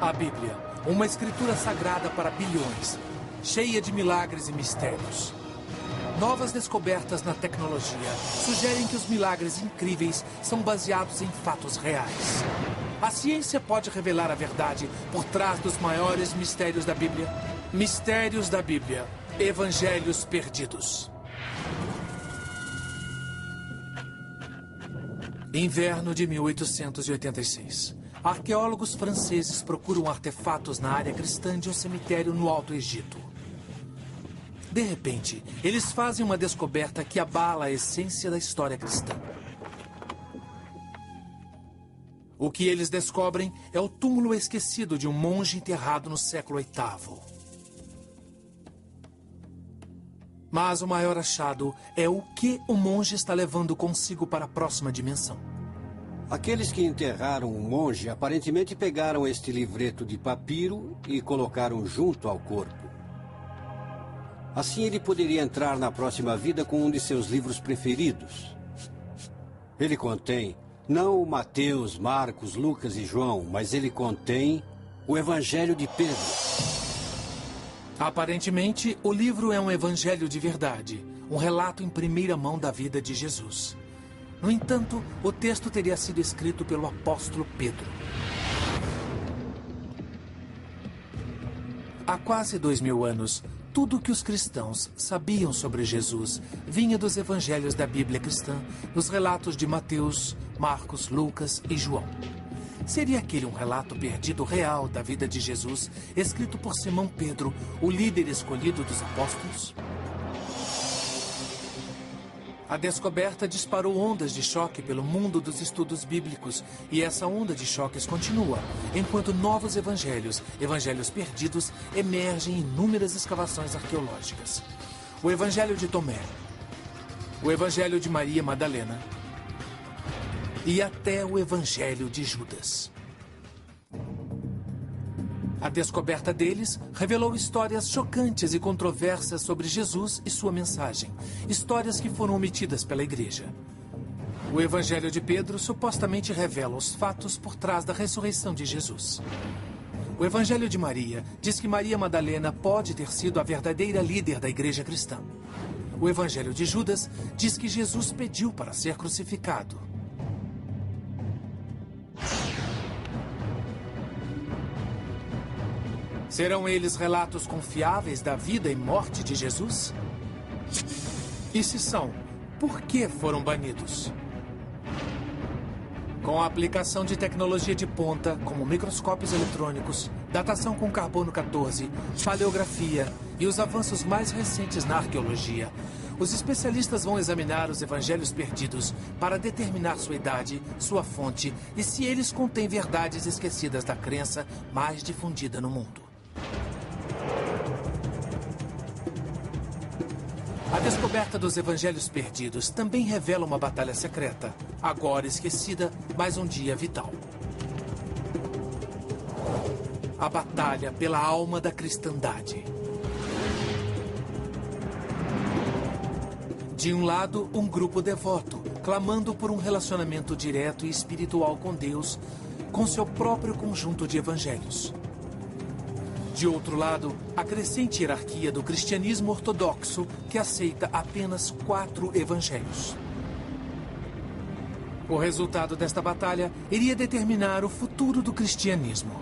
A Bíblia, uma escritura sagrada para bilhões, cheia de milagres e mistérios. Novas descobertas na tecnologia sugerem que os milagres incríveis são baseados em fatos reais. A ciência pode revelar a verdade por trás dos maiores mistérios da Bíblia. Mistérios da Bíblia. Evangelhos perdidos. Inverno de 1886. Arqueólogos franceses procuram artefatos na área cristã de um cemitério no Alto Egito. De repente, eles fazem uma descoberta que abala a essência da história cristã. O que eles descobrem é o túmulo esquecido de um monge enterrado no século VIII. Mas o maior achado é o que o monge está levando consigo para a próxima dimensão. Aqueles que enterraram o monge aparentemente pegaram este livreto de papiro e colocaram junto ao corpo. Assim ele poderia entrar na próxima vida com um de seus livros preferidos. Ele contém não Mateus, Marcos, Lucas e João, mas ele contém o Evangelho de Pedro. Aparentemente, o livro é um evangelho de verdade, um relato em primeira mão da vida de Jesus. No entanto, o texto teria sido escrito pelo apóstolo Pedro. Há quase 2000 anos, tudo o que os cristãos sabiam sobre Jesus vinha dos evangelhos da Bíblia cristã, nos relatos de Mateus, Marcos, Lucas e João. Seria aquele um relato perdido real da vida de Jesus, escrito por Simão Pedro, o líder escolhido dos apóstolos? A descoberta disparou ondas de choque pelo mundo dos estudos bíblicos, e essa onda de choques continua, enquanto novos evangelhos, evangelhos perdidos, emergem em inúmeras escavações arqueológicas. O evangelho de Tomé, o evangelho de Maria Madalena e até o evangelho de Judas. A descoberta deles revelou histórias chocantes e controversas sobre Jesus e sua mensagem. Histórias que foram omitidas pela igreja. O Evangelho de Pedro supostamente revela os fatos por trás da ressurreição de Jesus. O Evangelho de Maria diz que Maria Madalena pode ter sido a verdadeira líder da igreja cristã. O Evangelho de Judas diz que Jesus pediu para ser crucificado. Serão eles relatos confiáveis da vida e morte de Jesus? E se são, por que foram banidos? Com a aplicação de tecnologia de ponta, como microscópios eletrônicos, datação com carbono 14, paleografia e os avanços mais recentes na arqueologia, os especialistas vão examinar os evangelhos perdidos para determinar sua idade, sua fonte e se eles contêm verdades esquecidas da crença mais difundida no mundo. A descoberta dos evangelhos perdidos também revela uma batalha secreta, agora esquecida, mas um dia vital. A batalha pela alma da cristandade. De um lado, um grupo devoto, clamando por um relacionamento direto e espiritual com Deus, com seu próprio conjunto de evangelhos. De outro lado, a crescente hierarquia do cristianismo ortodoxo, que aceita apenas 4 evangelhos. O resultado desta batalha iria determinar o futuro do cristianismo.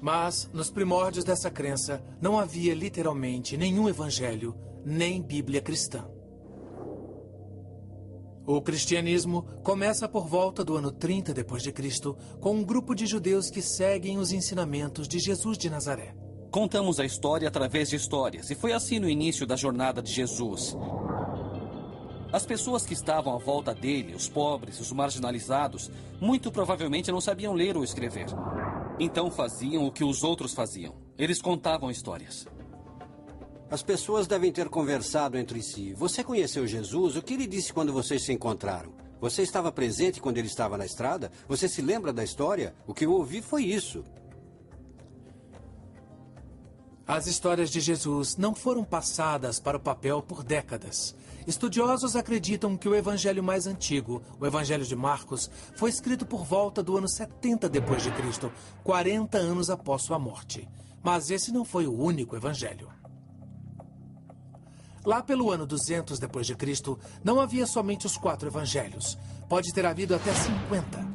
Mas, nos primórdios dessa crença, não havia literalmente nenhum evangelho, nem Bíblia cristã. O cristianismo começa por volta do ano 30 d.C., com um grupo de judeus que seguem os ensinamentos de Jesus de Nazaré. Contamos a história através de histórias, e foi assim no início da jornada de Jesus. As pessoas que estavam à volta dele, os pobres, os marginalizados, muito provavelmente não sabiam ler ou escrever. Então faziam o que os outros faziam. Eles contavam histórias. As pessoas devem ter conversado entre si. Você conheceu Jesus? O que ele disse quando vocês se encontraram? Você estava presente quando ele estava na estrada? Você se lembra da história? O que eu ouvi foi isso. As histórias de Jesus não foram passadas para o papel por décadas. Estudiosos acreditam que o evangelho mais antigo, o Evangelho de Marcos, foi escrito por volta do ano 70 d.C., 40 anos após sua morte. Mas esse não foi o único evangelho. Lá pelo ano 200 d.C., não havia somente os 4 evangelhos. Pode ter havido até 50.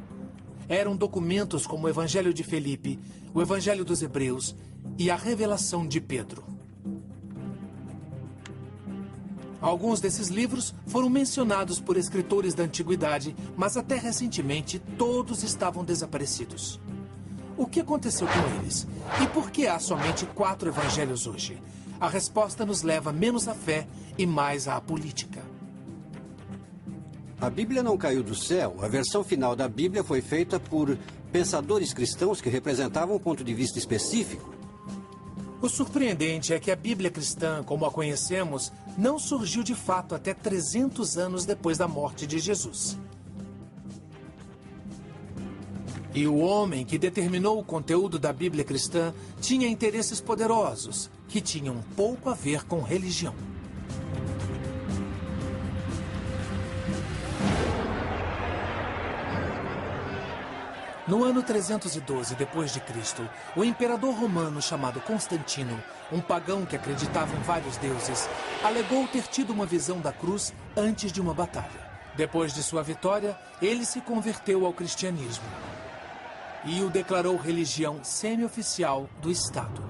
Eram documentos como o Evangelho de Felipe, o Evangelho dos Hebreus e a Revelação de Pedro. Alguns desses livros foram mencionados por escritores da antiguidade, mas até recentemente todos estavam desaparecidos. O que aconteceu com eles? E por que há somente 4 evangelhos hoje? A resposta nos leva menos à fé e mais à política. A Bíblia não caiu do céu. A versão final da Bíblia foi feita por pensadores cristãos que representavam um ponto de vista específico. O surpreendente é que a Bíblia cristã, como a conhecemos, não surgiu de fato até 300 anos depois da morte de Jesus. E o homem que determinou o conteúdo da Bíblia cristã tinha interesses poderosos, que tinham pouco a ver com religião. No ano 312 d.C., o imperador romano chamado Constantino, um pagão que acreditava em vários deuses, alegou ter tido uma visão da cruz antes de uma batalha. Depois de sua vitória, ele se converteu ao cristianismo e o declarou religião semi-oficial do Estado.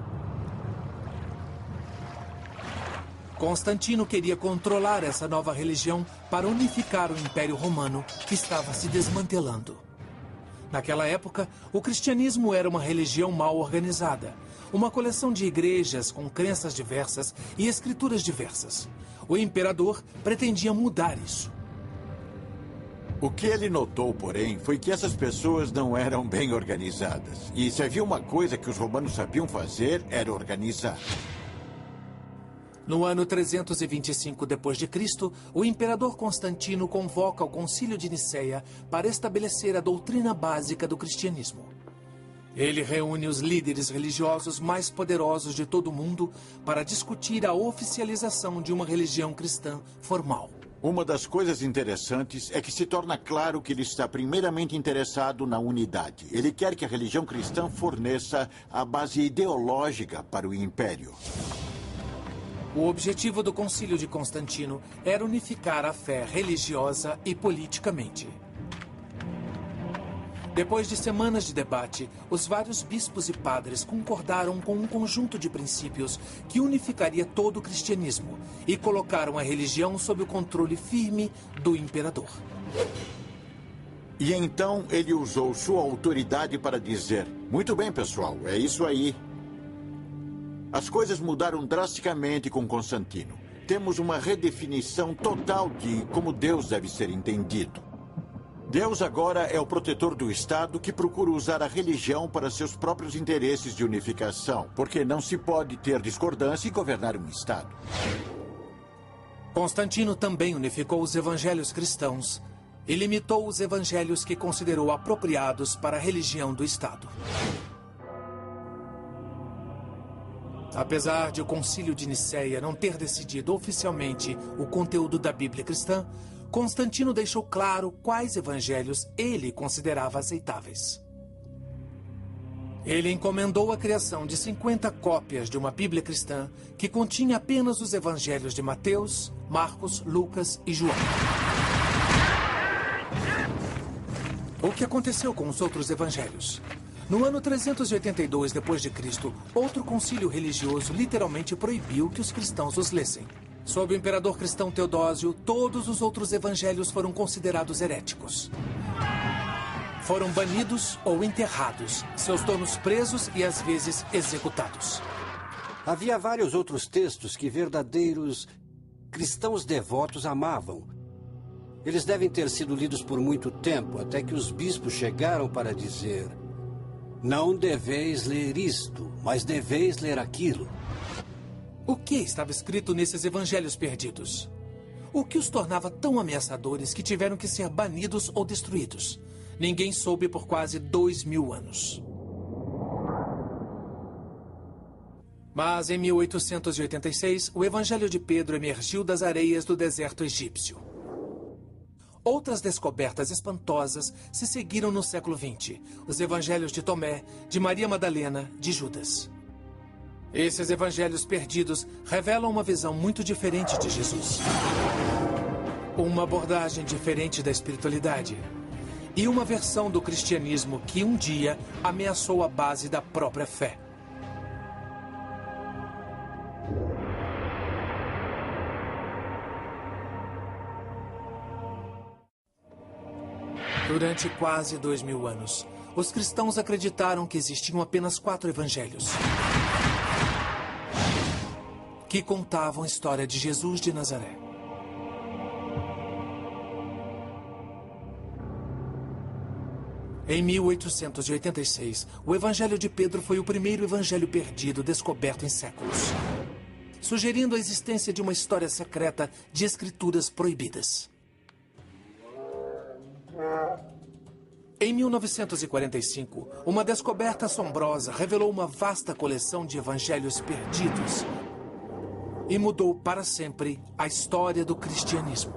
Constantino queria controlar essa nova religião para unificar o Império Romano, que estava se desmantelando. Naquela época, o cristianismo era uma religião mal organizada, uma coleção de igrejas com crenças diversas e escrituras diversas. O imperador pretendia mudar isso. O que ele notou, porém, foi que essas pessoas não eram bem organizadas. E se havia uma coisa que os romanos sabiam fazer, era organizar. No ano 325 d.C., o imperador Constantino convoca o Concílio de Niceia para estabelecer a doutrina básica do cristianismo. Ele reúne os líderes religiosos mais poderosos de todo o mundo para discutir a oficialização de uma religião cristã formal. Uma das coisas interessantes é que se torna claro que ele está primeiramente interessado na unidade. Ele quer que a religião cristã forneça a base ideológica para o império. O objetivo do Concílio de Constantino era unificar a fé religiosa e politicamente. Depois de semanas de debate, os vários bispos e padres concordaram com um conjunto de princípios que unificaria todo o cristianismo e colocaram a religião sob o controle firme do imperador. E então ele usou sua autoridade para dizer: muito bem, pessoal, é isso aí. As coisas mudaram drasticamente com Constantino. Temos uma redefinição total de como Deus deve ser entendido. Deus agora é o protetor do Estado que procura usar a religião para seus próprios interesses de unificação, porque não se pode ter discordância e governar um Estado. Constantino também unificou os evangelhos cristãos e limitou os evangelhos que considerou apropriados para a religião do Estado. Apesar de o Concílio de Niceia não ter decidido oficialmente o conteúdo da Bíblia cristã, Constantino deixou claro quais evangelhos ele considerava aceitáveis. Ele encomendou a criação de 50 cópias de uma Bíblia cristã que continha apenas os evangelhos de Mateus, Marcos, Lucas e João. O que aconteceu com os outros evangelhos? No ano 382 d.C., outro concílio religioso literalmente proibiu que os cristãos os lessem. Sob o imperador cristão Teodósio, todos os outros evangelhos foram considerados heréticos. Foram banidos ou enterrados, seus donos presos e às vezes executados. Havia vários outros textos que verdadeiros cristãos devotos amavam. Eles devem ter sido lidos por muito tempo, até que os bispos chegaram para dizer: não deveis ler isto, mas deveis ler aquilo. O que estava escrito nesses evangelhos perdidos? O que os tornava tão ameaçadores que tiveram que ser banidos ou destruídos? Ninguém soube por quase 2000 anos. Mas em 1886, o Evangelho de Pedro emergiu das areias do deserto egípcio. Outras descobertas espantosas se seguiram no século XX. Os evangelhos de Tomé, de Maria Madalena, de Judas. Esses evangelhos perdidos revelam uma visão muito diferente de Jesus. Uma abordagem diferente da espiritualidade. E uma versão do cristianismo que um dia ameaçou a base da própria fé. Durante quase 2000 anos, os cristãos acreditaram que existiam apenas 4 evangelhos que contavam a história de Jesus de Nazaré. Em 1886, o Evangelho de Pedro foi o primeiro evangelho perdido descoberto em séculos, sugerindo a existência de uma história secreta de escrituras proibidas. Em 1945, uma descoberta assombrosa revelou uma vasta coleção de evangelhos perdidos e mudou para sempre a história do cristianismo.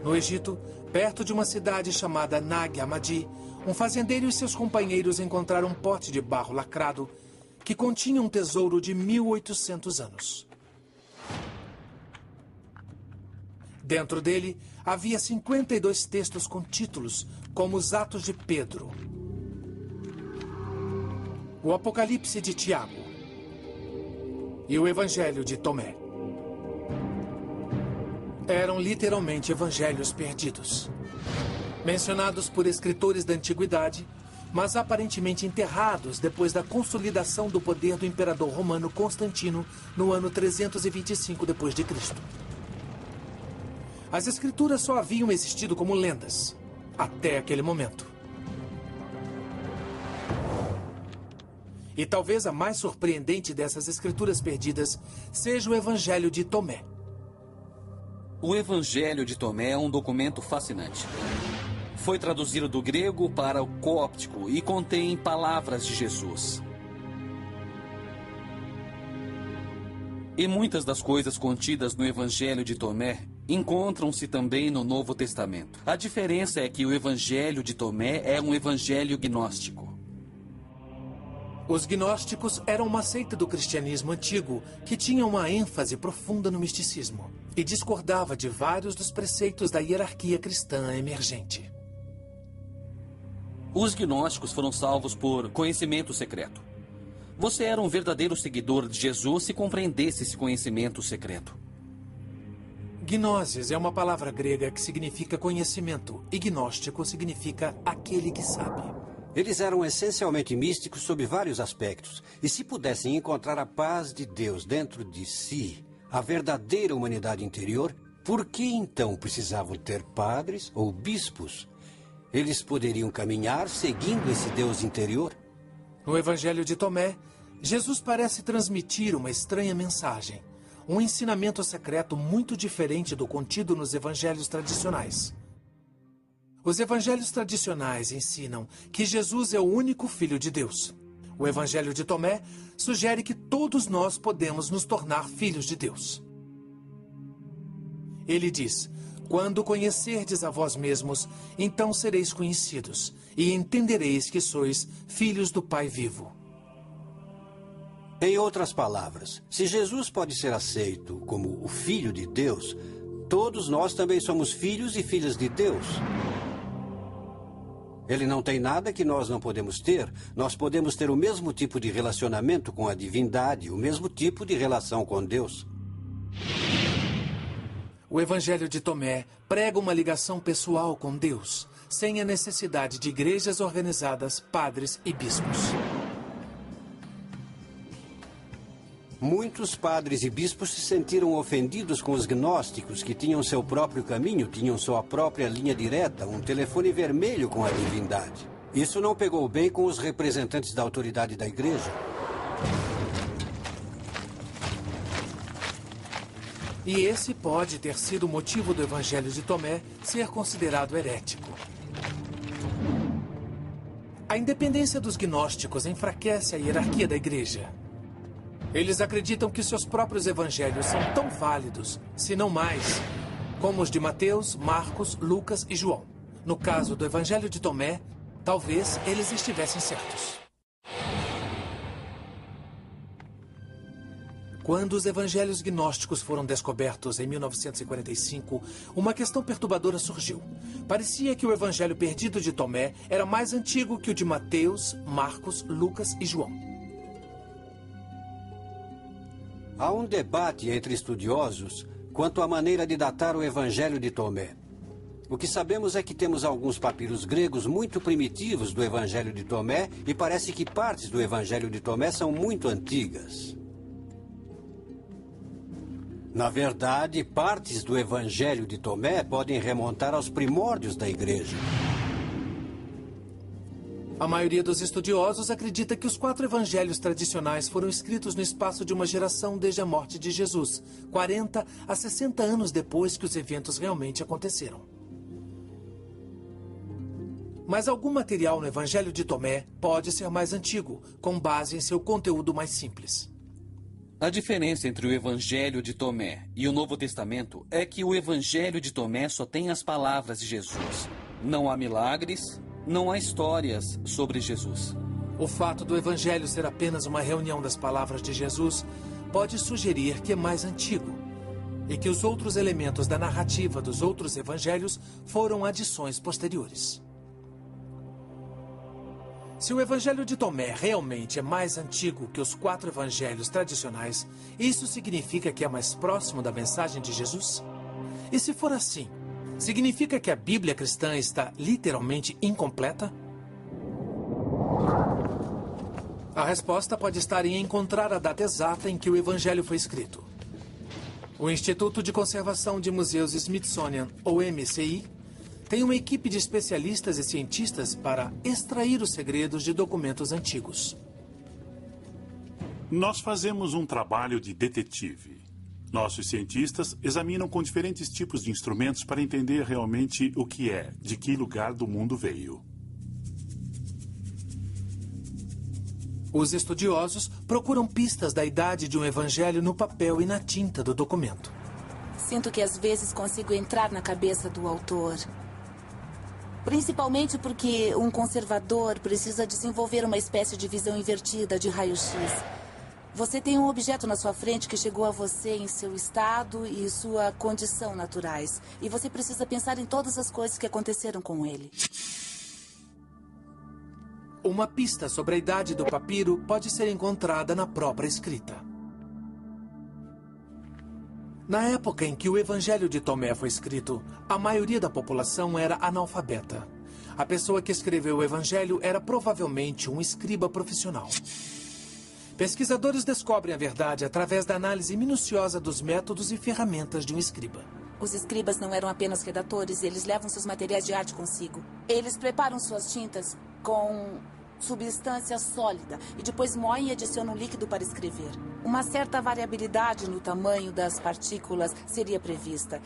No Egito, perto de uma cidade chamada Nag Hammadi, um fazendeiro e seus companheiros encontraram um pote de barro lacrado que continha um tesouro de 1800 anos. Dentro dele, havia 52 textos com títulos, como os Atos de Pedro, o Apocalipse de Tiago e o Evangelho de Tomé. Eram literalmente evangelhos perdidos, mencionados por escritores da antiguidade, mas aparentemente enterrados depois da consolidação do poder do imperador romano Constantino no ano 325 d.C. As escrituras só haviam existido como lendas, até aquele momento. E talvez a mais surpreendente dessas escrituras perdidas seja o Evangelho de Tomé. O Evangelho de Tomé é um documento fascinante. Foi traduzido do grego para o cóptico e contém palavras de Jesus. E muitas das coisas contidas no Evangelho de Tomé encontram-se também no Novo Testamento. A diferença é que o Evangelho de Tomé é um evangelho gnóstico. Os gnósticos eram uma seita do cristianismo antigo que tinha uma ênfase profunda no misticismo e discordava de vários dos preceitos da hierarquia cristã emergente. Os gnósticos foram salvos por conhecimento secreto. Você era um verdadeiro seguidor de Jesus se compreendesse esse conhecimento secreto. Gnosis é uma palavra grega que significa conhecimento, e gnóstico significa aquele que sabe. Eles eram essencialmente místicos sob vários aspectos, e se pudessem encontrar a paz de Deus dentro de si, a verdadeira humanidade interior, por que então precisavam ter padres ou bispos? Eles poderiam caminhar seguindo esse Deus interior? No Evangelho de Tomé, Jesus parece transmitir uma estranha mensagem, um ensinamento secreto muito diferente do contido nos evangelhos tradicionais. Os evangelhos tradicionais ensinam que Jesus é o único Filho de Deus. O Evangelho de Tomé sugere que todos nós podemos nos tornar filhos de Deus. Ele diz: quando conhecerdes a vós mesmos, então sereis conhecidos, e entendereis que sois filhos do Pai vivo. Em outras palavras, se Jesus pode ser aceito como o Filho de Deus, todos nós também somos filhos e filhas de Deus. Ele não tem nada que nós não podemos ter. Nós podemos ter o mesmo tipo de relacionamento com a divindade, o mesmo tipo de relação com Deus. O Evangelho de Tomé prega uma ligação pessoal com Deus, sem a necessidade de igrejas organizadas, padres e bispos. Muitos padres e bispos se sentiram ofendidos com os gnósticos, que tinham seu próprio caminho, tinham sua própria linha direta, um telefone vermelho com a divindade. Isso não pegou bem com os representantes da autoridade da igreja. E esse pode ter sido o motivo do Evangelho de Tomé ser considerado herético. A independência dos gnósticos enfraquece a hierarquia da igreja. Eles acreditam que seus próprios evangelhos são tão válidos, se não mais, como os de Mateus, Marcos, Lucas e João. No caso do evangelho de Tomé, talvez eles estivessem certos. Quando os evangelhos gnósticos foram descobertos em 1945, uma questão perturbadora surgiu. Parecia que o evangelho perdido de Tomé era mais antigo que o de Mateus, Marcos, Lucas e João. Há um debate entre estudiosos quanto à maneira de datar o evangelho de Tomé. O que sabemos é que temos alguns papiros gregos muito primitivos do evangelho de Tomé e parece que partes do evangelho de Tomé são muito antigas. Na verdade, partes do Evangelho de Tomé podem remontar aos primórdios da igreja. A maioria dos estudiosos acredita que os 4 evangelhos tradicionais foram escritos no espaço de uma geração desde a morte de Jesus, 40 a 60 anos depois que os eventos realmente aconteceram. Mas algum material no Evangelho de Tomé pode ser mais antigo, com base em seu conteúdo mais simples. A diferença entre o Evangelho de Tomé e o Novo Testamento é que o Evangelho de Tomé só tem as palavras de Jesus. Não há milagres, não há histórias sobre Jesus. O fato do Evangelho ser apenas uma reunião das palavras de Jesus pode sugerir que é mais antigo e que os outros elementos da narrativa dos outros evangelhos foram adições posteriores. Se o Evangelho de Tomé realmente é mais antigo que os 4 evangelhos tradicionais, isso significa que é mais próximo da mensagem de Jesus? E se for assim, significa que a Bíblia cristã está literalmente incompleta? A resposta pode estar em encontrar a data exata em que o Evangelho foi escrito. O Instituto de Conservação de Museus Smithsonian, ou MCI, tem uma equipe de especialistas e cientistas para extrair os segredos de documentos antigos. Nós fazemos um trabalho de detetive. Nossos cientistas examinam com diferentes tipos de instrumentos para entender realmente o que é, de que lugar do mundo veio. Os estudiosos procuram pistas da idade de um evangelho no papel e na tinta do documento. Sinto que às vezes consigo entrar na cabeça do autor. Principalmente porque um conservador precisa desenvolver uma espécie de visão invertida de raio-x. Você tem um objeto na sua frente que chegou a você em seu estado e sua condição naturais. E você precisa pensar em todas as coisas que aconteceram com ele. Uma pista sobre a idade do papiro pode ser encontrada na própria escrita. Na época em que o Evangelho de Tomé foi escrito, a maioria da população era analfabeta. A pessoa que escreveu o Evangelho era provavelmente um escriba profissional. Pesquisadores descobrem a verdade através da análise minuciosa dos métodos e ferramentas de um escriba. Os escribas não eram apenas redatores, eles levam seus materiais de arte consigo. Eles preparam suas tintas com substância sólida e depois moem e adicionam líquido para escrever. Uma certa variabilidade no tamanho das partículas seria prevista.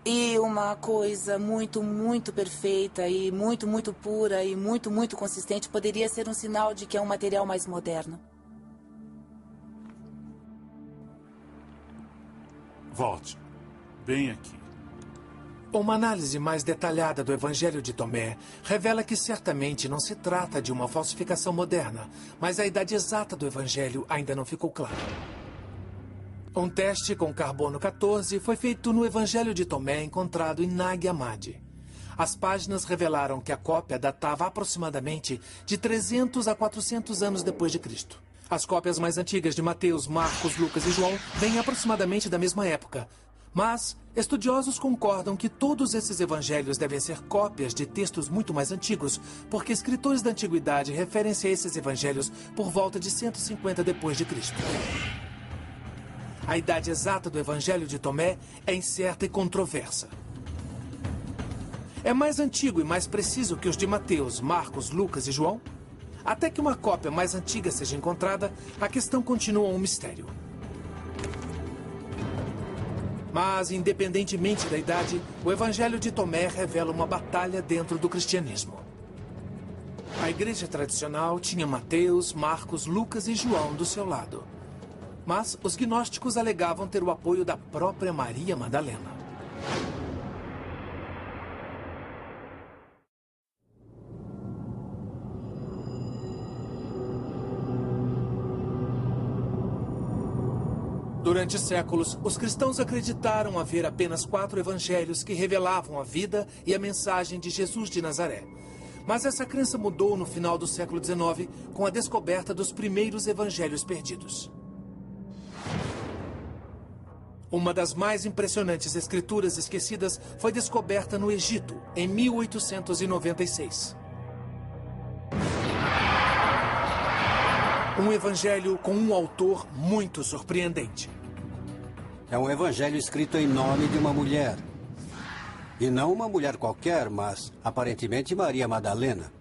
E uma coisa muito, muito perfeita e muito, muito pura e muito, muito consistente poderia ser um sinal de que é um material mais moderno. Volte. Bem aqui. Uma análise mais detalhada do Evangelho de Tomé revela que certamente não se trata de uma falsificação moderna, mas a idade exata do Evangelho ainda não ficou clara. Um teste com carbono 14 foi feito no Evangelho de Tomé encontrado em Nag Hammadi. As páginas revelaram que a cópia datava aproximadamente de 300 a 400 anos depois de Cristo. As cópias mais antigas de Mateus, Marcos, Lucas e João vêm aproximadamente da mesma época. Mas estudiosos concordam que todos esses evangelhos devem ser cópias de textos muito mais antigos, porque escritores da antiguidade referem-se a esses evangelhos por volta de 150 depois de Cristo. A idade exata do Evangelho de Tomé é incerta e controversa. É mais antigo e mais preciso que os de Mateus, Marcos, Lucas e João? Até que uma cópia mais antiga seja encontrada, a questão continua um mistério. Mas, independentemente da idade, o Evangelho de Tomé revela uma batalha dentro do cristianismo. A igreja tradicional tinha Mateus, Marcos, Lucas e João do seu lado. Mas os gnósticos alegavam ter o apoio da própria Maria Madalena. Durante séculos, os cristãos acreditaram haver apenas 4 evangelhos que revelavam a vida e a mensagem de Jesus de Nazaré. Mas essa crença mudou no final do século XIX com a descoberta dos primeiros evangelhos perdidos. Uma das mais impressionantes escrituras esquecidas foi descoberta no Egito, em 1896. Um evangelho com um autor muito surpreendente. É um evangelho escrito em nome de uma mulher. E não uma mulher qualquer, mas aparentemente Maria Madalena.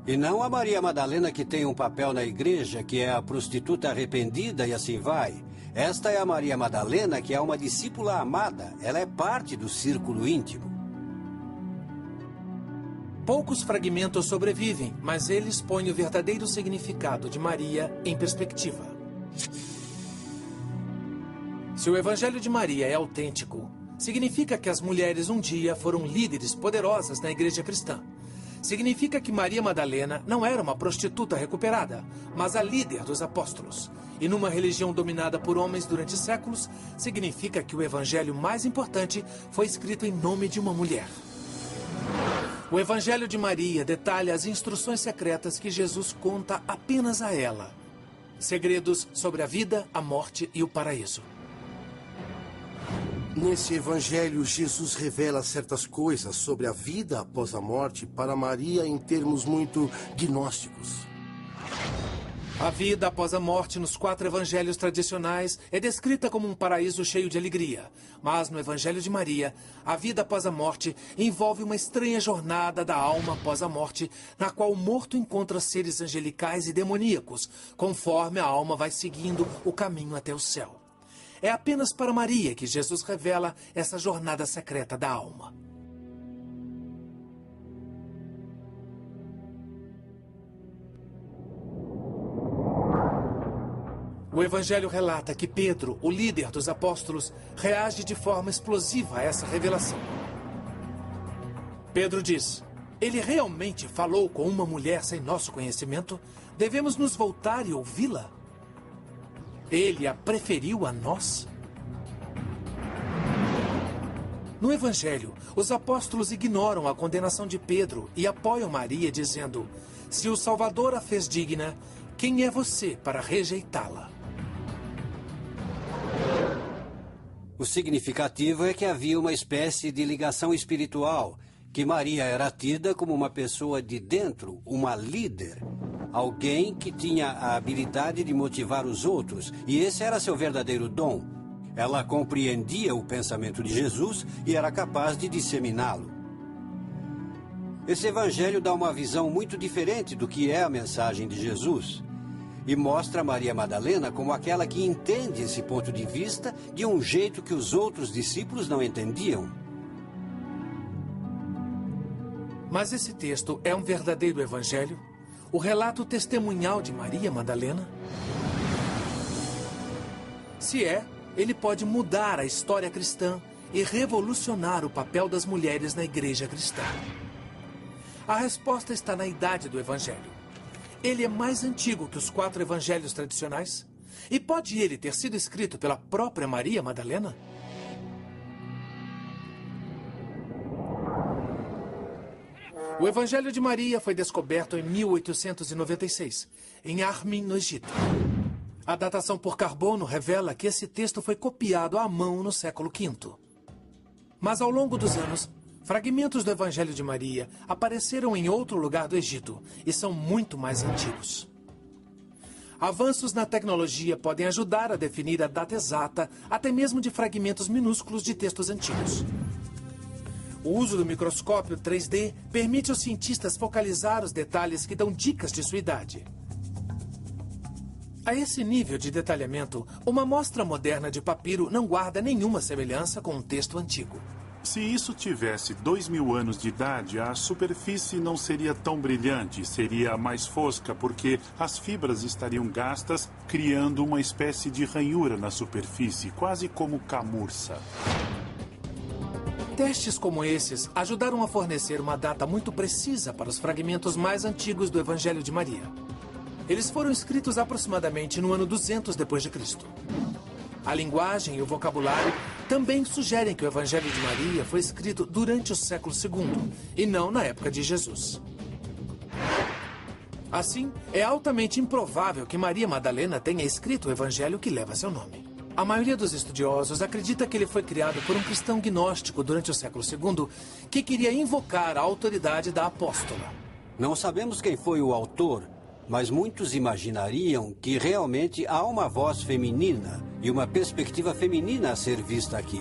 E não a Maria Madalena que tem um papel na igreja, que é a prostituta arrependida e assim vai. Esta é a Maria Madalena, que é uma discípula amada. Ela é parte do círculo íntimo. Poucos fragmentos sobrevivem, mas eles põem o verdadeiro significado de Maria em perspectiva. Se o Evangelho de Maria é autêntico, significa que as mulheres um dia foram líderes poderosas na igreja cristã. Significa que Maria Madalena não era uma prostituta recuperada, mas a líder dos apóstolos. E numa religião dominada por homens durante séculos, significa que o evangelho mais importante foi escrito em nome de uma mulher. O Evangelho de Maria detalha as instruções secretas que Jesus conta apenas a ela. Segredos sobre a vida, a morte e o paraíso. Nesse evangelho, Jesus revela certas coisas sobre a vida após a morte para Maria em termos muito gnósticos. A vida após a morte nos 4 evangelhos tradicionais é descrita como um paraíso cheio de alegria. Mas no Evangelho de Maria, a vida após a morte envolve uma estranha jornada da alma após a morte, na qual o morto encontra seres angelicais e demoníacos, conforme a alma vai seguindo o caminho até o céu. É apenas para Maria que Jesus revela essa jornada secreta da alma. O Evangelho relata que Pedro, o líder dos apóstolos, reage de forma explosiva a essa revelação. Pedro diz: ele realmente falou com uma mulher sem nosso conhecimento? Devemos nos voltar e ouvi-la? Ele a preferiu a nós? No Evangelho, os apóstolos ignoram a condenação de Pedro e apoiam Maria dizendo: se o Salvador a fez digna, quem é você para rejeitá-la? O significativo é que havia uma espécie de ligação espiritual, que Maria era tida como uma pessoa de dentro, uma líder, alguém que tinha a habilidade de motivar os outros, e esse era seu verdadeiro dom. Ela compreendia o pensamento de Jesus e era capaz de disseminá-lo. Esse evangelho dá uma visão muito diferente do que é a mensagem de Jesus. E mostra Maria Madalena como aquela que entende esse ponto de vista de um jeito que os outros discípulos não entendiam. Mas esse texto é um verdadeiro evangelho? O relato testemunhal de Maria Madalena? Se é, ele pode mudar a história cristã e revolucionar o papel das mulheres na igreja cristã. A resposta está na idade do evangelho. Ele é mais antigo que os 4 evangelhos tradicionais? E pode ele ter sido escrito pela própria Maria Madalena? O Evangelho de Maria foi descoberto em 1896, em Armin, no Egito. A datação por carbono revela que esse texto foi copiado à mão no século V. Mas ao longo dos anos, fragmentos do Evangelho de Maria apareceram em outro lugar do Egito e são muito mais antigos. Avanços na tecnologia podem ajudar a definir a data exata, até mesmo de fragmentos minúsculos de textos antigos. O uso do microscópio 3D permite aos cientistas focalizar os detalhes que dão dicas de sua idade. A esse nível de detalhamento, uma amostra moderna de papiro não guarda nenhuma semelhança com um texto antigo. Se isso tivesse 2000 anos de idade, a superfície não seria tão brilhante, seria mais fosca, porque as fibras estariam gastas, criando uma espécie de ranhura na superfície, quase como camurça. Testes como esses ajudaram a fornecer uma data muito precisa para os fragmentos mais antigos do Evangelho de Maria. Eles foram escritos aproximadamente no ano 200 depois de Cristo. A linguagem e o vocabulário também sugerem que o Evangelho de Maria foi escrito durante o século II e não na época de Jesus. Assim, é altamente improvável que Maria Madalena tenha escrito o Evangelho que leva seu nome. A maioria dos estudiosos acredita que ele foi criado por um cristão gnóstico durante o século II que queria invocar a autoridade da apóstola. Não sabemos quem foi o autor, mas muitos imaginariam que realmente há uma voz feminina e uma perspectiva feminina a ser vista aqui.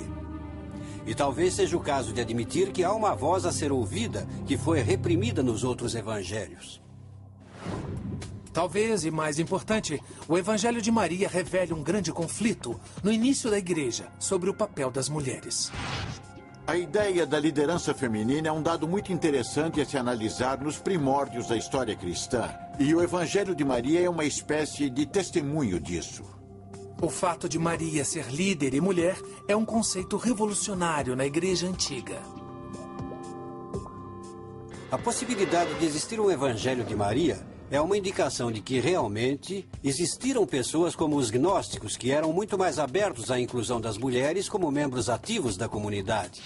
E talvez seja o caso de admitir que há uma voz a ser ouvida que foi reprimida nos outros evangelhos. Talvez, e mais importante, o Evangelho de Maria revele um grande conflito no início da igreja sobre o papel das mulheres. A ideia da liderança feminina é um dado muito interessante a se analisar nos primórdios da história cristã. E o Evangelho de Maria é uma espécie de testemunho disso. O fato de Maria ser líder e mulher é um conceito revolucionário na igreja antiga. A possibilidade de existir um Evangelho de Maria é uma indicação de que realmente existiram pessoas como os gnósticos que eram muito mais abertos à inclusão das mulheres como membros ativos da comunidade.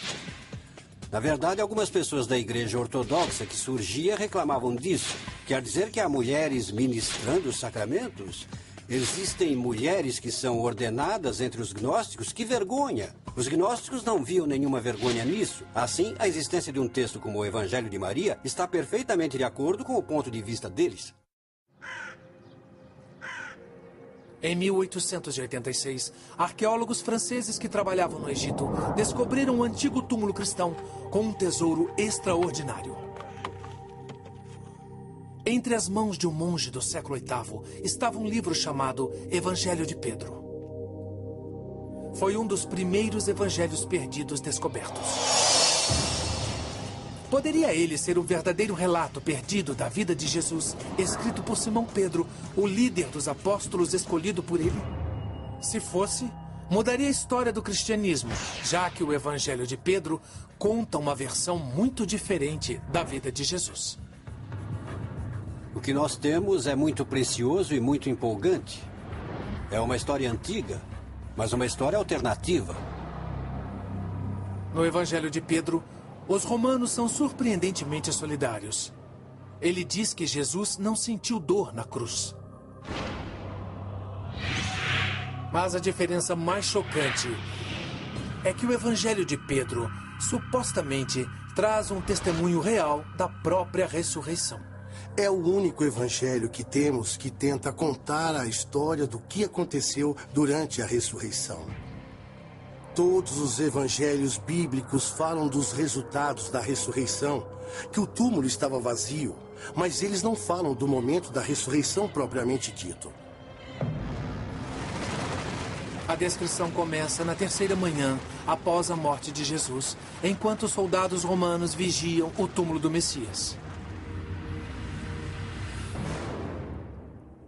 Na verdade, algumas pessoas da igreja ortodoxa que surgia reclamavam disso. Quer dizer que há mulheres ministrando os sacramentos? Existem mulheres que são ordenadas entre os gnósticos? Que vergonha! Os gnósticos não viam nenhuma vergonha nisso. Assim, a existência de um texto como o Evangelho de Maria está perfeitamente de acordo com o ponto de vista deles. Em 1886, arqueólogos franceses que trabalhavam no Egito descobriram um antigo túmulo cristão com um tesouro extraordinário. Entre as mãos de um monge do século VIII estava um livro chamado Evangelho de Pedro. Foi um dos primeiros evangelhos perdidos descobertos. Poderia ele ser o verdadeiro relato perdido da vida de Jesus, escrito por Simão Pedro, o líder dos apóstolos escolhido por ele? Se fosse, mudaria a história do cristianismo, já que o Evangelho de Pedro conta uma versão muito diferente da vida de Jesus. O que nós temos é muito precioso e muito empolgante. É uma história antiga, mas uma história alternativa. No Evangelho de Pedro, os romanos são surpreendentemente solidários. Ele diz que Jesus não sentiu dor na cruz. Mas a diferença mais chocante é que o Evangelho de Pedro supostamente traz um testemunho real da própria ressurreição. É o único evangelho que temos que tenta contar a história do que aconteceu durante a ressurreição. Todos os evangelhos bíblicos falam dos resultados da ressurreição, que o túmulo estava vazio, mas eles não falam do momento da ressurreição propriamente dito. A descrição começa na terceira manhã, após a morte de Jesus, enquanto os soldados romanos vigiam o túmulo do Messias.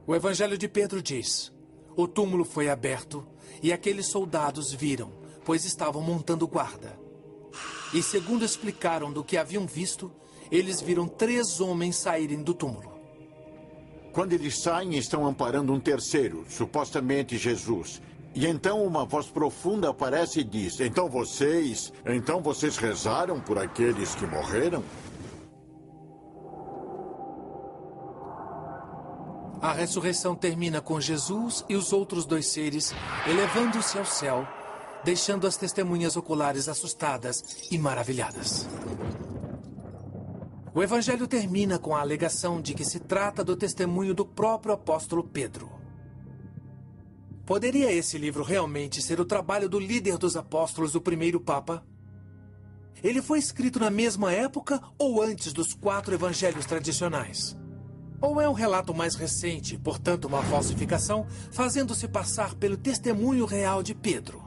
O Evangelho de Pedro diz: o túmulo foi aberto e aqueles soldados viram, pois estavam montando guarda. E segundo explicaram do que haviam visto, eles viram 3 homens saírem do túmulo. Quando eles saem, estão amparando um terceiro, supostamente Jesus. E então uma voz profunda aparece e diz: Então vocês rezaram por aqueles que morreram? A ressurreição termina com Jesus e os outros 2 seres elevando-se ao céu, deixando as testemunhas oculares assustadas e maravilhadas. O Evangelho termina com a alegação de que se trata do testemunho do próprio apóstolo Pedro. Poderia esse livro realmente ser o trabalho do líder dos apóstolos, o primeiro Papa? Ele foi escrito na mesma época ou antes dos 4 evangelhos tradicionais? Ou é um relato mais recente, portanto uma falsificação, fazendo-se passar pelo testemunho real de Pedro?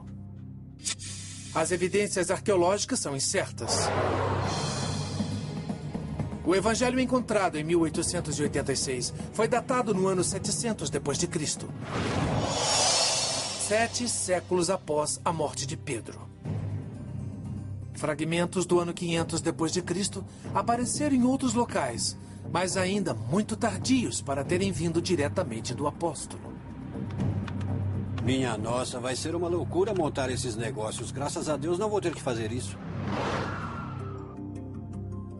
As evidências arqueológicas são incertas. O evangelho encontrado em 1886 foi datado no ano 700 d.C., 7 séculos após a morte de Pedro. Fragmentos do ano 500 d.C. apareceram em outros locais, mas ainda muito tardios para terem vindo diretamente do apóstolo. Minha nossa, vai ser uma loucura montar esses negócios. Graças a Deus não vou ter que fazer isso.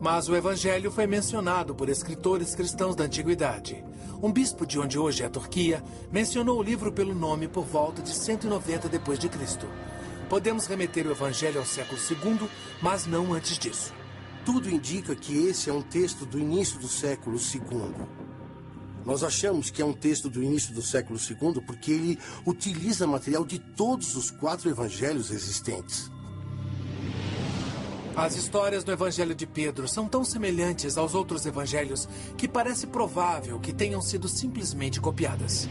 Mas o evangelho foi mencionado por escritores cristãos da antiguidade. Um bispo de onde hoje é a Turquia mencionou o livro pelo nome por volta de 190 d.C. Podemos remeter o evangelho ao século II, mas não antes disso. Tudo indica que esse é um texto do início do século II. Nós achamos que é um texto do início do século II porque ele utiliza material de todos os 4 evangelhos existentes. As histórias do Evangelho de Pedro são tão semelhantes aos outros evangelhos que parece provável que tenham sido simplesmente copiadas.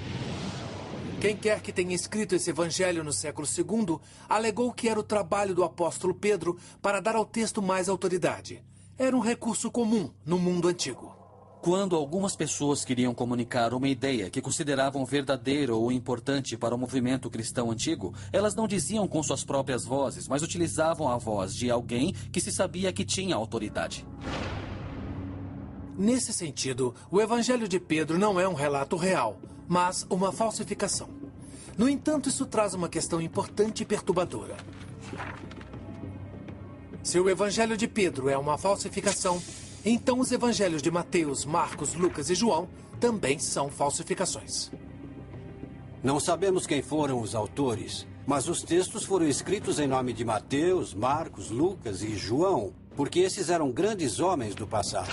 Quem quer que tenha escrito esse evangelho no século II alegou que era o trabalho do apóstolo Pedro para dar ao texto mais autoridade. Era um recurso comum no mundo antigo. Quando algumas pessoas queriam comunicar uma ideia que consideravam verdadeira ou importante para o movimento cristão antigo, elas não diziam com suas próprias vozes, mas utilizavam a voz de alguém que se sabia que tinha autoridade. Nesse sentido, o Evangelho de Pedro não é um relato real, mas uma falsificação. No entanto, isso traz uma questão importante e perturbadora. Se o Evangelho de Pedro é uma falsificação, então os evangelhos de Mateus, Marcos, Lucas e João também são falsificações. Não sabemos quem foram os autores, mas os textos foram escritos em nome de Mateus, Marcos, Lucas e João, porque esses eram grandes homens do passado.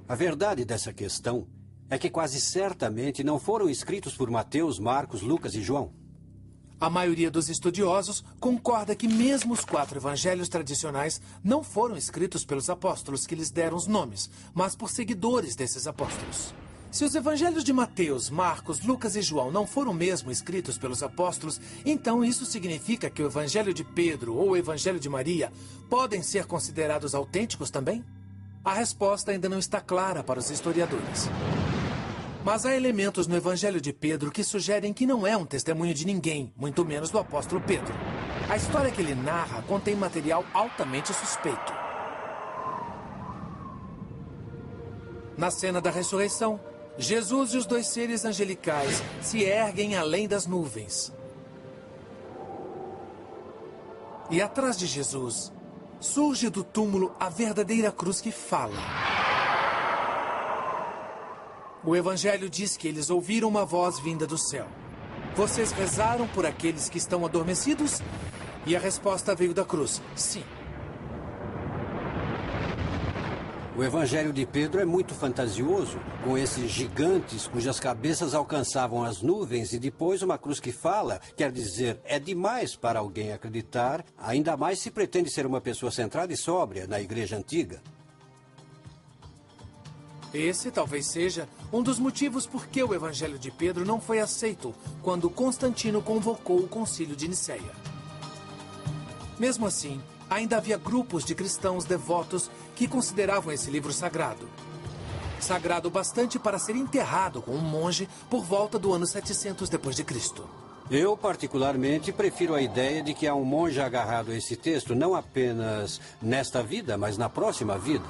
A verdade dessa questão é que quase certamente não foram escritos por Mateus, Marcos, Lucas e João. A maioria dos estudiosos concorda que mesmo os 4 evangelhos tradicionais não foram escritos pelos apóstolos que lhes deram os nomes, mas por seguidores desses apóstolos. Se os evangelhos de Mateus, Marcos, Lucas e João não foram mesmo escritos pelos apóstolos, então isso significa que o evangelho de Pedro ou o evangelho de Maria podem ser considerados autênticos também? A resposta ainda não está clara para os historiadores. Mas há elementos no Evangelho de Pedro que sugerem que não é um testemunho de ninguém, muito menos do apóstolo Pedro. A história que ele narra contém material altamente suspeito. Na cena da ressurreição, Jesus e os 2 seres angelicais se erguem além das nuvens. E atrás de Jesus, surge do túmulo a verdadeira cruz que fala. O Evangelho diz que eles ouviram uma voz vinda do céu. Vocês rezaram por aqueles que estão adormecidos? E a resposta veio da cruz: sim. O Evangelho de Pedro é muito fantasioso, com esses gigantes cujas cabeças alcançavam as nuvens e depois uma cruz que fala, quer dizer, é demais para alguém acreditar, ainda mais se pretende ser uma pessoa centrada e sóbria na igreja antiga. Esse talvez seja um dos motivos por que o Evangelho de Pedro não foi aceito quando Constantino convocou o Concílio de Nicéia. Mesmo assim, ainda havia grupos de cristãos devotos que consideravam esse livro sagrado. Sagrado bastante para ser enterrado com um monge por volta do ano 700 d.C. Eu, particularmente, prefiro a ideia de que há um monge agarrado a esse texto não apenas nesta vida, mas na próxima vida.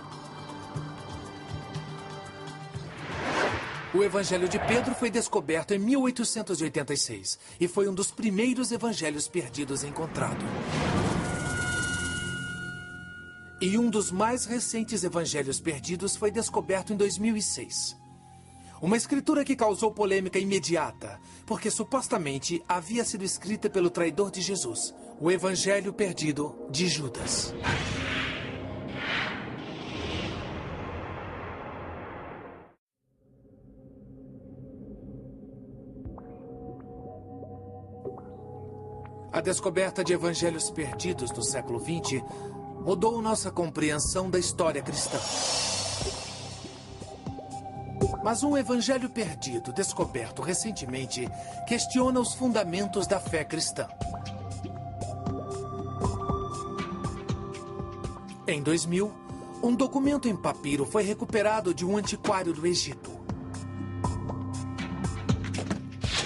O Evangelho de Pedro foi descoberto em 1886 e foi um dos primeiros evangelhos perdidos encontrado. E um dos mais recentes evangelhos perdidos foi descoberto em 2006. Uma escritura que causou polêmica imediata, porque supostamente havia sido escrita pelo traidor de Jesus, o Evangelho perdido de Judas. A descoberta de evangelhos perdidos do século XX mudou nossa compreensão da história cristã. Mas um evangelho perdido descoberto recentemente questiona os fundamentos da fé cristã. Em 2000, um documento em papiro foi recuperado de um antiquário do Egito.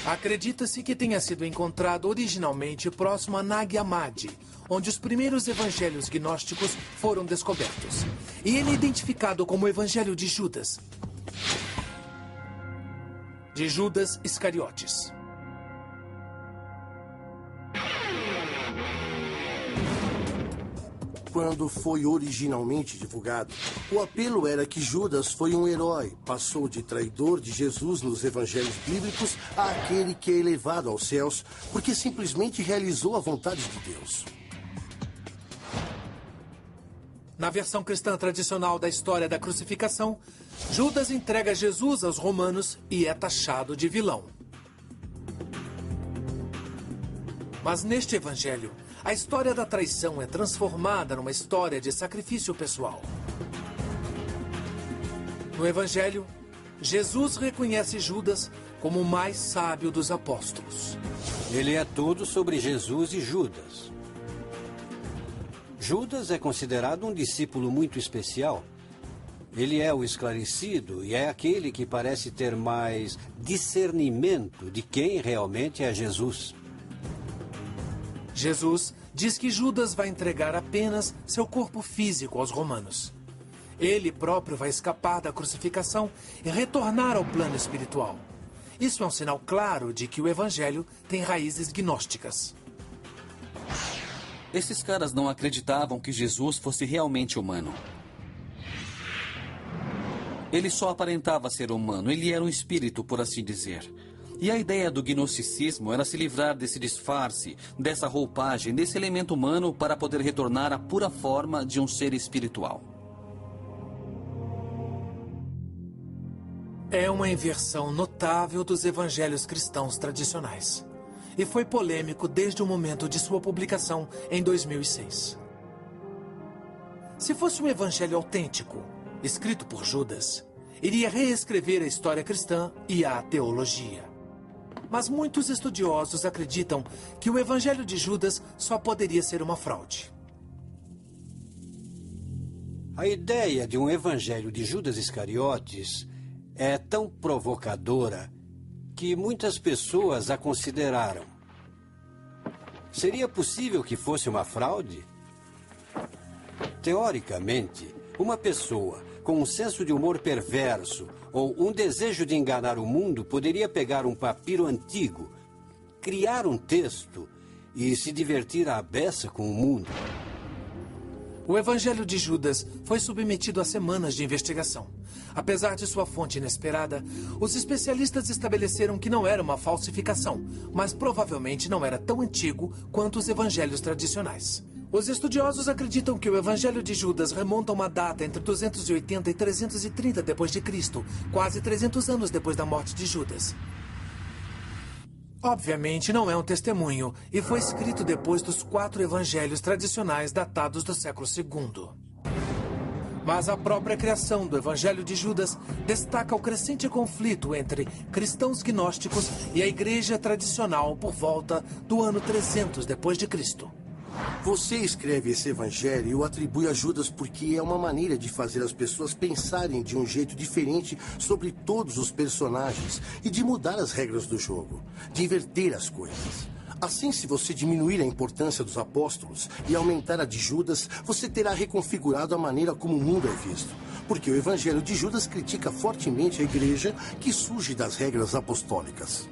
Acredita-se que tenha sido encontrado originalmente próximo a Nag Hammadi, onde os primeiros evangelhos gnósticos foram descobertos. E ele é identificado como o Evangelho de Judas. De Judas Iscariotes. Quando foi originalmente divulgado, o apelo era que Judas foi um herói, passou de traidor de Jesus nos evangelhos bíblicos a aquele que é elevado aos céus, porque simplesmente realizou a vontade de Deus. Na versão cristã tradicional da história da crucificação, Judas entrega Jesus aos romanos e é taxado de vilão. Mas neste evangelho, a história da traição é transformada numa história de sacrifício pessoal. No evangelho, Jesus reconhece Judas como o mais sábio dos apóstolos. Ele é tudo sobre Jesus e Judas. Judas é considerado um discípulo muito especial. Ele é o esclarecido e é aquele que parece ter mais discernimento de quem realmente é Jesus. Jesus diz que Judas vai entregar apenas seu corpo físico aos romanos. Ele próprio vai escapar da crucificação e retornar ao plano espiritual. Isso é um sinal claro de que o evangelho tem raízes gnósticas. Esses caras não acreditavam que Jesus fosse realmente humano. Ele só aparentava ser humano, ele era um espírito, por assim dizer. E a ideia do gnosticismo era se livrar desse disfarce, dessa roupagem, desse elemento humano para poder retornar à pura forma de um ser espiritual. É uma inversão notável dos evangelhos cristãos tradicionais. E foi polêmico desde o momento de sua publicação em 2006. Se fosse um evangelho autêntico, escrito por Judas, iria reescrever a história cristã e a teologia. Mas muitos estudiosos acreditam que o evangelho de Judas só poderia ser uma fraude. A ideia de um evangelho de Judas Iscariotes é tão provocadora que muitas pessoas a consideraram. Seria possível que fosse uma fraude? Teoricamente, uma pessoa com um senso de humor perverso ou um desejo de enganar o mundo poderia pegar um papiro antigo, criar um texto e se divertir à beça com o mundo. O Evangelho de Judas foi submetido a semanas de investigação. Apesar de sua fonte inesperada, os especialistas estabeleceram que não era uma falsificação, mas provavelmente não era tão antigo quanto os evangelhos tradicionais. Os estudiosos acreditam que o Evangelho de Judas remonta a uma data entre 280 e 330 d.C., quase 300 anos depois da morte de Judas. Obviamente não é um testemunho e foi escrito depois dos 4 evangelhos tradicionais datados do século II. Mas a própria criação do Evangelho de Judas destaca o crescente conflito entre cristãos gnósticos e a igreja tradicional por volta do ano 300 d.C. Você escreve esse evangelho e o atribui a Judas porque é uma maneira de fazer as pessoas pensarem de um jeito diferente sobre todos os personagens e de mudar as regras do jogo, de inverter as coisas. Assim, se você diminuir a importância dos apóstolos e aumentar a de Judas, você terá reconfigurado a maneira como o mundo é visto. Porque o evangelho de Judas critica fortemente a igreja que surge das regras apostólicas.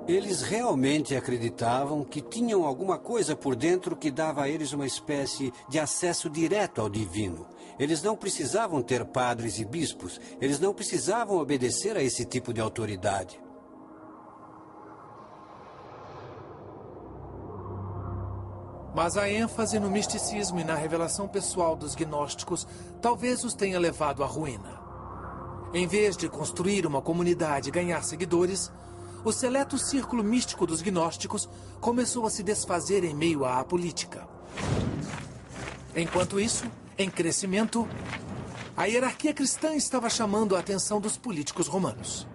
Eles realmente acreditavam que tinham alguma coisa por dentro que dava a eles uma espécie de acesso direto ao divino. Eles não precisavam ter padres e bispos. Eles não precisavam obedecer a esse tipo de autoridade. Mas a ênfase no misticismo e na revelação pessoal dos gnósticos talvez os tenha levado à ruína. Em vez de construir uma comunidade e ganhar seguidores, o seleto círculo místico dos gnósticos começou a se desfazer em meio à política. Enquanto isso, em crescimento, a hierarquia cristã estava chamando a atenção dos políticos romanos.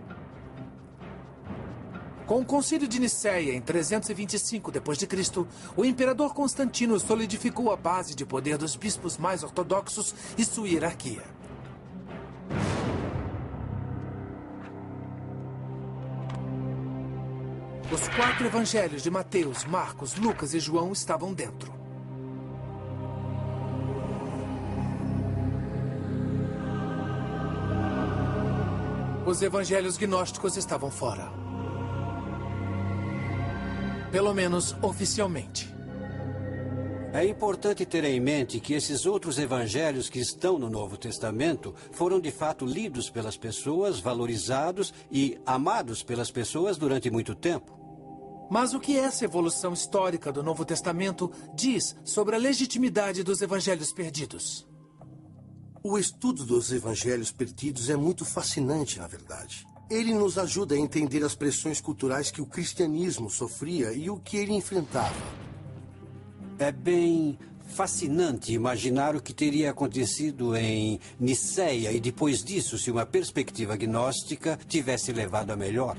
Com o Concílio de Nicéia em 325 d.C., o imperador Constantino solidificou a base de poder dos bispos mais ortodoxos e sua hierarquia. Os 4 evangelhos de Mateus, Marcos, Lucas e João estavam dentro. Os evangelhos gnósticos estavam fora. Pelo menos oficialmente. É importante ter em mente que esses outros evangelhos que estão no Novo Testamento foram de fato lidos pelas pessoas, valorizados e amados pelas pessoas durante muito tempo. Mas o que essa evolução histórica do Novo Testamento diz sobre a legitimidade dos evangelhos perdidos? O estudo dos evangelhos perdidos é muito fascinante, na verdade. Ele nos ajuda a entender as pressões culturais que o cristianismo sofria e o que ele enfrentava. É bem fascinante imaginar o que teria acontecido em Nicéia e depois disso se uma perspectiva gnóstica tivesse levado a melhor.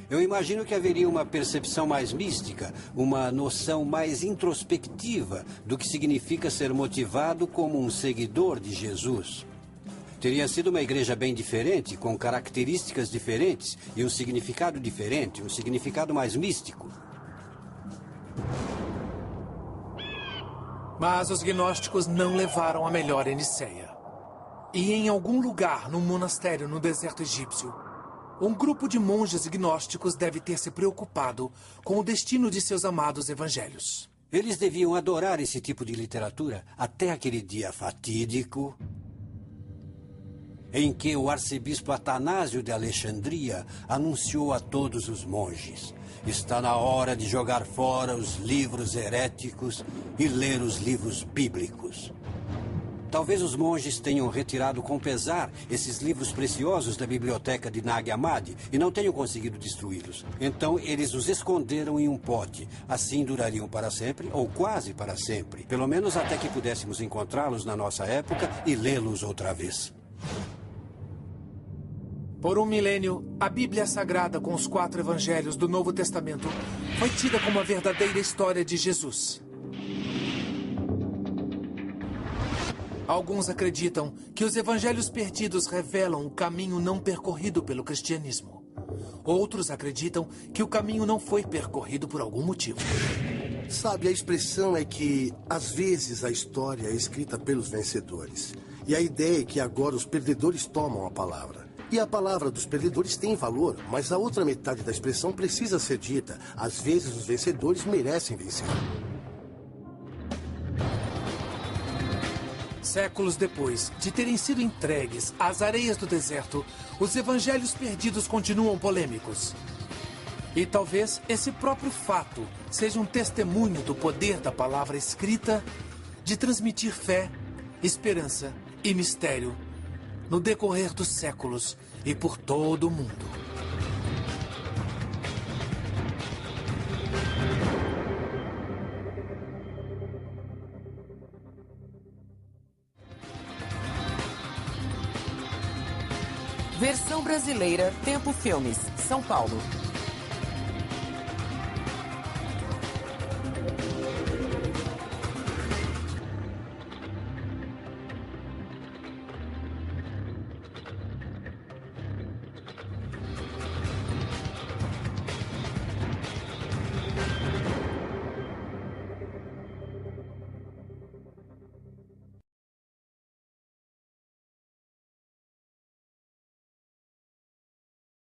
Eu imagino que haveria uma percepção mais mística, uma noção mais introspectiva do que significa ser motivado como um seguidor de Jesus. Teria sido uma igreja bem diferente, com características diferentes e um significado diferente, um significado mais místico. Mas os gnósticos não levaram a melhor em Nicéia. E em algum lugar, num monastério no deserto egípcio, um grupo de monges gnósticos deve ter se preocupado com o destino de seus amados evangelhos. Eles deviam adorar esse tipo de literatura até aquele dia fatídico em que o arcebispo Atanásio de Alexandria anunciou a todos os monges: está na hora de jogar fora os livros heréticos e ler os livros bíblicos. Talvez os monges tenham retirado com pesar esses livros preciosos da biblioteca de Nag Hammadi e não tenham conseguido destruí-los. Então eles os esconderam em um pote. Assim durariam para sempre, ou quase para sempre. Pelo menos até que pudéssemos encontrá-los na nossa época e lê-los outra vez. Por um milênio, a Bíblia Sagrada com os 4 evangelhos do Novo Testamento foi tida como a verdadeira história de Jesus. Alguns acreditam que os evangelhos perdidos revelam o caminho não percorrido pelo cristianismo. Outros acreditam que o caminho não foi percorrido por algum motivo. Sabe, a expressão é que, às vezes, a história é escrita pelos vencedores. E a ideia é que agora os perdedores tomam a palavra. E a palavra dos perdedores tem valor, mas a outra metade da expressão precisa ser dita. Às vezes, os vencedores merecem vencer. Séculos depois de terem sido entregues às areias do deserto, os evangelhos perdidos continuam polêmicos. E talvez esse próprio fato seja um testemunho do poder da palavra escrita de transmitir fé, esperança e mistério no decorrer dos séculos e por todo o mundo. Versão brasileira, Tempo Filmes, São Paulo.